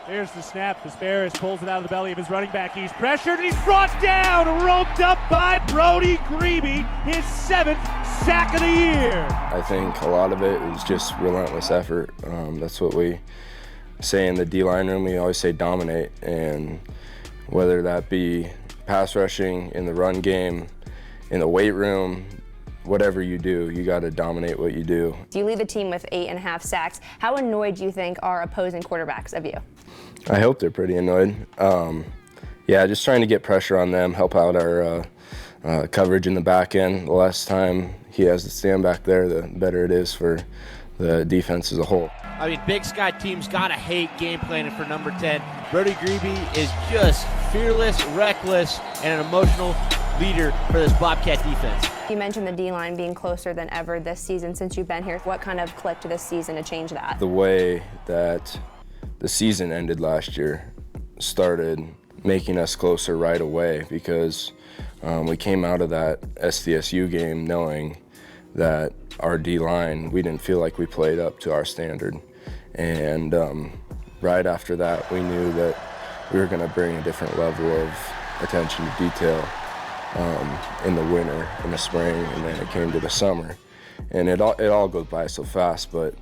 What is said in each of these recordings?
There's the snap. Vesperis pulls it out of the belly of his running back. He's pressured and he's brought down, roped up by Brody Grebe, his 7th sack of the year. I think a lot of it is just relentless effort. That's what we say in the D-line room. We always say dominate, and whether that be pass rushing, in the run game, in the weight room, whatever you do, you got to dominate what you do. You lead the team with 8.5 sacks. How annoyed do you think are opposing quarterbacks of you? I hope they're pretty annoyed. Yeah, just trying to get pressure on them, help out our coverage in the back end. The less time he has to stand back there, the better it is for the defense as a whole. I mean, Big Sky teams gotta hate game planning for number 10. Brody Grebe is just fearless, reckless, and an emotional leader for this Bobcat defense. You mentioned the D-line being closer than ever this season since you've been here. What kind of clicked this season to change that? The way that the season ended last year started making us closer right away, because we came out of that SDSU game knowing that our D-line, we didn't feel like we played up to our standard. And right after that, we knew that we were going to bring a different level of attention to detail in the winter, in the spring, and then it came to the summer. And it all goes by so fast, but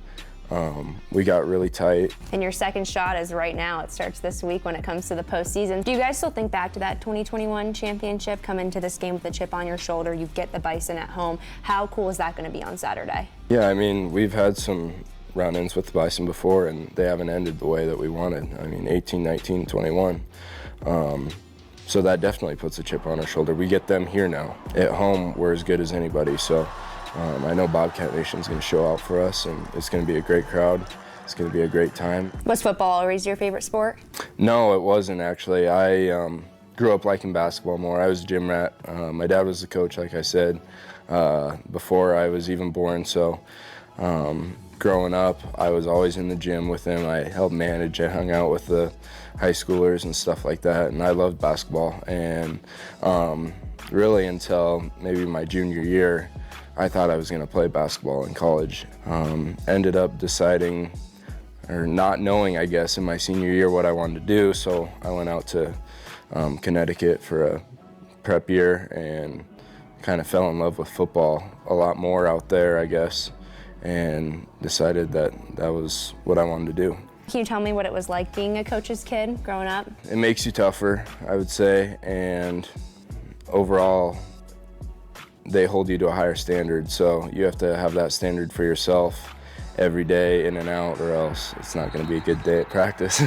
we got really tight. And your second shot is right now. It starts this week when it comes to the postseason. Do you guys still think back to that 2021 championship, come into this game with a chip on your shoulder, you get the Bison at home? How cool is that going to be on Saturday? Yeah, I mean, we've had some run-ins with the Bison before, and they haven't ended the way that we wanted. I mean, 18, 19, 21. So that definitely puts a chip on our shoulder. We get them here now. At home, we're as good as anybody. So I know Bobcat Nation's going to show out for us, and it's going to be a great crowd. It's going to be a great time. Was football always your favorite sport? No, it wasn't actually. I grew up liking basketball more. I was a gym rat. My dad was the coach, like I said, before I was even born. So growing up, I was always in the gym with him. I helped manage. I hung out with the high schoolers and stuff like that, and I loved basketball. And really until maybe my junior year, I thought I was going to play basketball in college. Ended up deciding, or not knowing, I guess, in my senior year what I wanted to do, so I went out to Connecticut for a prep year and kind of fell in love with football a lot more out there, I guess, and decided that that was what I wanted to do. Can you tell me what it was like being a coach's kid growing up? It makes you tougher, I would say, and overall, they hold you to a higher standard, so you have to have that standard for yourself every day, in and out, or else it's not going to be a good day at practice.